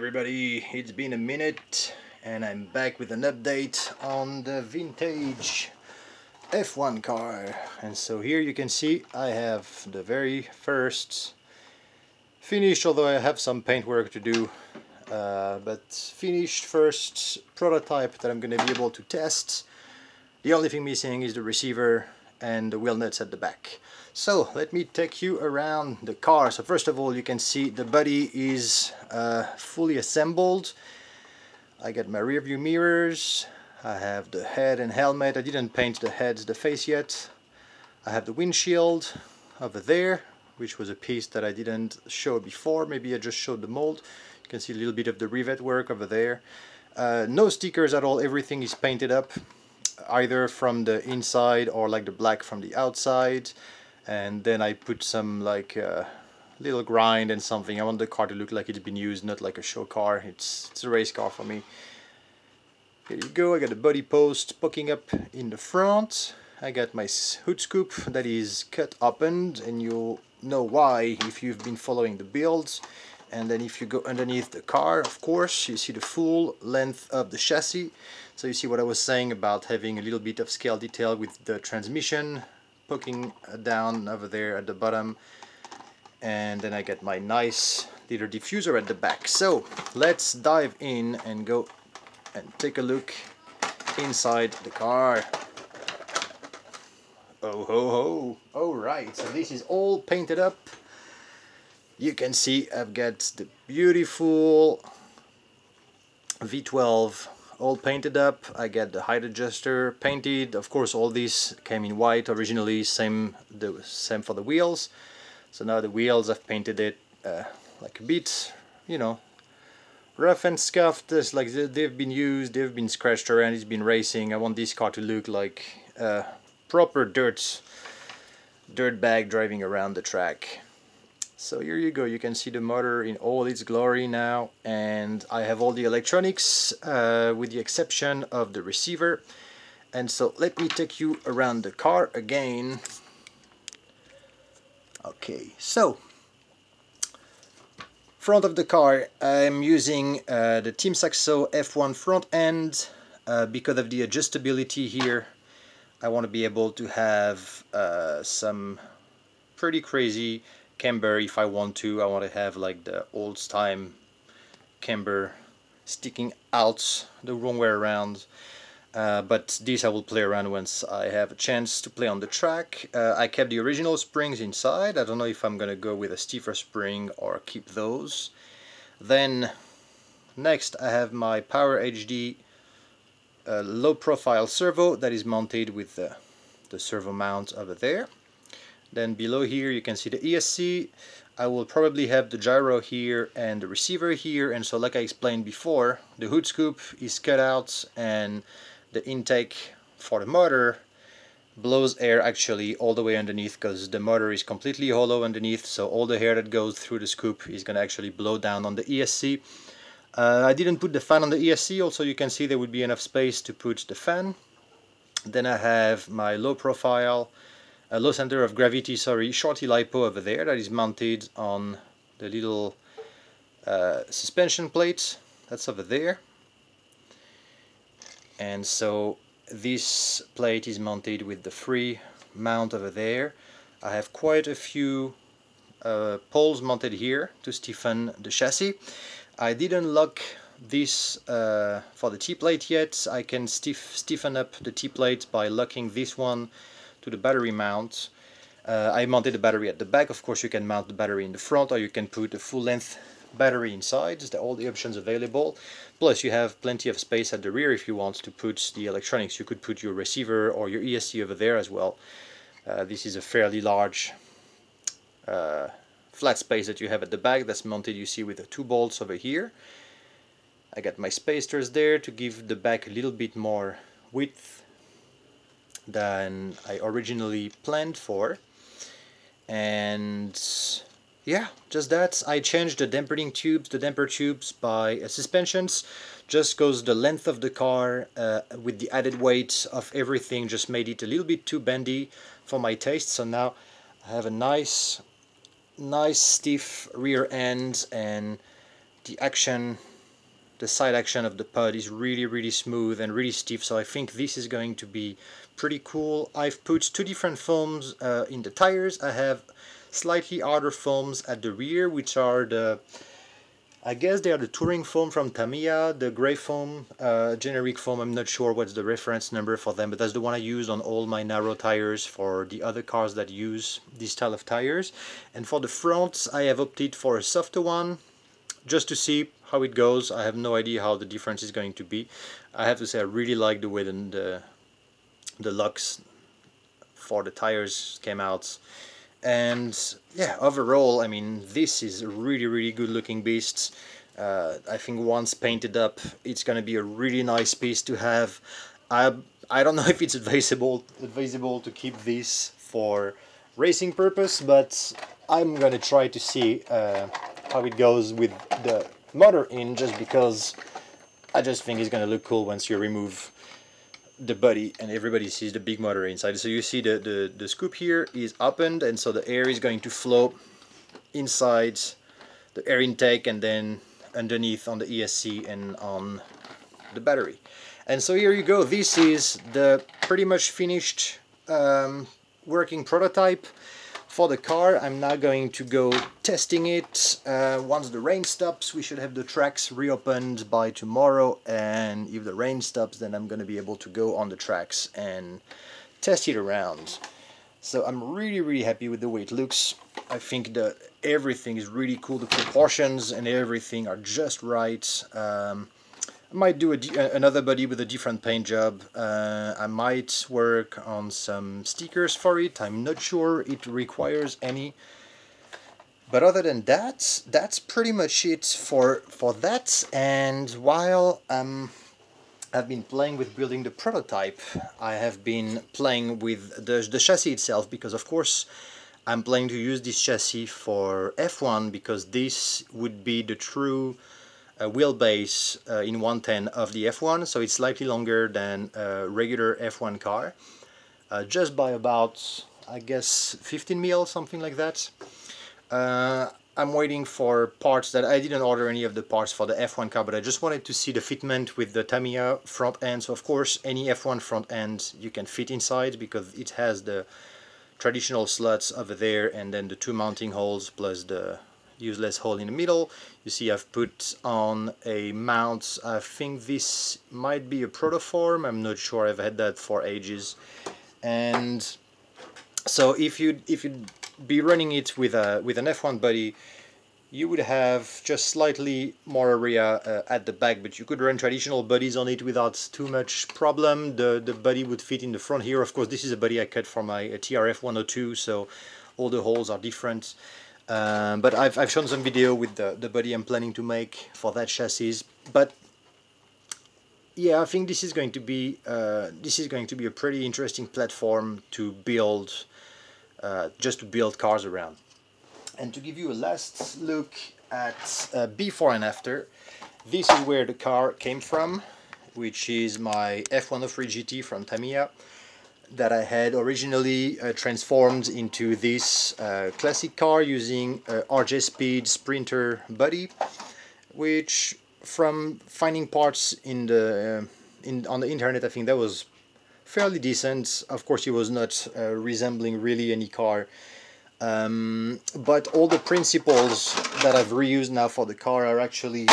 everybody, it's been a minute and I'm back with an update on the vintage F1 car. And so here you can see I have the very first finished, although I have some paint work to do, but finished first prototype that I'm going to be able to test. The only thing missing is the receiver and the wheel nuts at the back. So let me take you around the car. So first of all, you can see the body is fully assembled. I got my rear view mirrors, I have the head and helmet. I didn't paint the face yet. I have the windshield over there, which was a piece that I didn't show before. Maybe I just showed the mold. You can see a little bit of the rivet work over there. No stickers at all, everything is painted up, either from the inside or like the black from the outside. And then I put some like little grind and something. I want the car to look like it's been used, not like a show car. It's a race car for me. Here you go. I got a body post poking up in the front. I got my hood scoop that is cut opened, and you'll know why if you've been following the builds. And then if you go underneath the car, of course, you see the full length of the chassis. So you see what I was saying about having a little bit of scale detail with the transmission poking down over there at the bottom. And then I get my nice little diffuser at the back. So let's dive in and go and take a look inside the car. Oh ho ho! Alright, so this is all painted up. You can see I've got the beautiful V12 all painted up. I got the height adjuster painted. Of course, all these came in white originally. Same for the wheels. So now the wheels, I've painted it like a bit, you know, rough and scuffed. Just like they've been used, they've been scratched around. It's been racing. I want this car to look like a proper dirt bag driving around the track. So here you go, you can see the motor in all its glory now, and I have all the electronics with the exception of the receiver. And so let me take you around the car again. Okay, so front of the car, I'm using the Team Saxo F1 front end because of the adjustability here. I want to be able to have some pretty crazy camber if I want to. I want to have like the old time camber sticking out the wrong way around. But this I will play around once I have a chance to play on the track. I kept the original springs inside. I don't know if I'm gonna go with a stiffer spring or keep those. Then next I have my Power HD low profile servo that is mounted with the servo mount over there. Then below here you can see the ESC. I will probably have the gyro here and the receiver here, and so like I explained before, the hood scoop is cut out and the intake for the motor blows air actually all the way underneath, because the motor is completely hollow underneath, so all the air that goes through the scoop is going to actually blow down on the ESC. I didn't put the fan on the ESC, also you can see there would be enough space to put the fan. Then I have my low profile low center of gravity, shorty lipo over there that is mounted on the little suspension plate that's over there. And so this plate is mounted with the free mount over there. I have quite a few poles mounted here to stiffen the chassis. I didn't lock this for the T-plate yet. I can stiffen up the T-plate by locking this one to the battery mount. I mounted the battery at the back. Of course you can mount the battery in the front, or you can put a full length battery inside. There's all the options available. Plus you have plenty of space at the rear if you want to put the electronics. You could put your receiver or your ESC over there as well. This is a fairly large flat space that you have at the back that's mounted, you see, with the 2 bolts over here. I got my spacers there to give the back a little bit more width than I originally planned for. And yeah, just that. I changed the dampening tubes, the damper tubes by suspensions, just because the length of the car with the added weight of everything just made it a little bit too bendy for my taste. So now I have a nice stiff rear end, and the action the side action of the pod is really smooth and really stiff, so I think this is going to be pretty cool. I've put two different foams in the tires. I have slightly harder foams at the rear, which are the, I guess they are the touring foam from Tamiya, the gray foam, generic foam. I'm not sure what's the reference number for them, but that's the one I use on all my narrow tires for the other cars that use this style of tires. And for the fronts, I have opted for a softer one, just to see how it goes. I have no idea how the difference is going to be. I have to say I really like the way the locks for the tires came out. And yeah, overall, I mean, this is a really good looking beast. I think once painted up, it's gonna be a really nice piece to have. I don't know if it's advisable to keep this for racing purpose, but I'm gonna try to see how it goes with the motor in, just because I just think it's gonna look cool once you remove the body and everybody sees the big motor inside. So you see the scoop here is opened, and so the air is going to flow inside the air intake and then underneath on the ESC and on the battery. And so here you go, this is the pretty much finished working prototype for the car. I'm now going to go testing it. Once the rain stops, we should have the tracks reopened by tomorrow, and if the rain stops, then I'm going to be able to go on the tracks and test it around. So I'm really happy with the way it looks. I think that everything is really cool. The proportions and everything are just right. I might do another body with a different paint job. I might work on some stickers for it. I'm not sure it requires any. But other than that, that's pretty much it for that. And while I've been playing with building the prototype, I have been playing with the chassis itself, because of course I'm planning to use this chassis for F1, because this would be the true wheelbase in 110 of the F1, so it's slightly longer than a regular F1 car, just by about, I guess, 15 mil, something like that. I'm waiting for parts. That I didn't order any of the parts for the F1 car, but I just wanted to see the fitment with the Tamiya front end. So of course any F1 front end you can fit inside, because it has the traditional slots over there and then the two mounting holes plus the useless hole in the middle. You see I've put on a mount. I think this might be a Protoform, I'm not sure, I've had that for ages. And so if you'd be running it with an F1 body, you would have just slightly more area at the back, but you could run traditional bodies on it without too much problem. The body would fit in the front here. Of course, this is a body I cut for my TRF 102, so all the holes are different. But I've shown some video with the body I'm planning to make for that chassis. But yeah, I think this is going to be a pretty interesting platform to build, just to build cars around. And to give you a last look at before and after, this is where the car came from, which is my F103 GT from Tamiya, that I had originally transformed into this classic car using a RJ Speed Sprinter body, which, from finding parts on the internet, I think that was fairly decent. Of course, it was not resembling really any car, but all the principles that I've reused now for the car are actually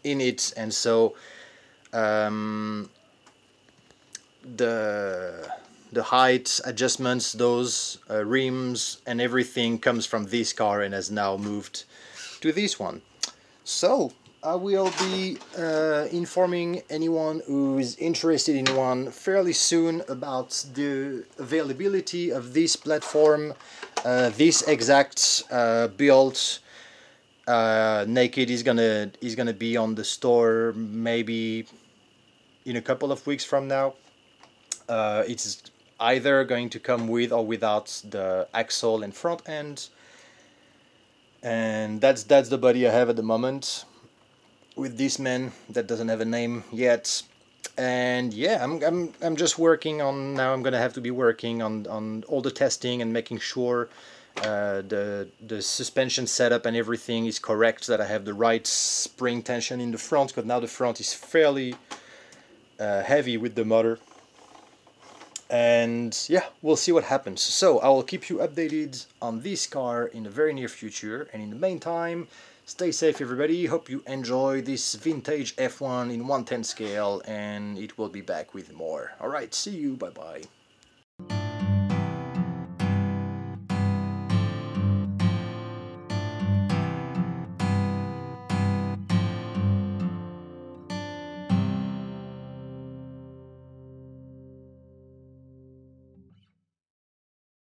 in it, and so the height adjustments, those rims and everything comes from this car and has now moved to this one. So I will be informing anyone who is interested in one fairly soon about the availability of this platform. This exact build naked is gonna be on the store maybe in a couple of weeks from now. It's either going to come with or without the axle and front end, and that's the body I have at the moment with this man that doesn't have a name yet. And yeah, I'm just working on, now I'm gonna have to be working on all the testing and making sure the suspension setup and everything is correct, that I have the right spring tension in the front, because now the front is fairly heavy with the motor. And yeah, we'll see what happens. So I will keep you updated on this car in the very near future, and in the meantime, stay safe everybody. Hope you enjoy this vintage F1 in 1/10 scale, and it will be back with more. Alright, see you, bye bye.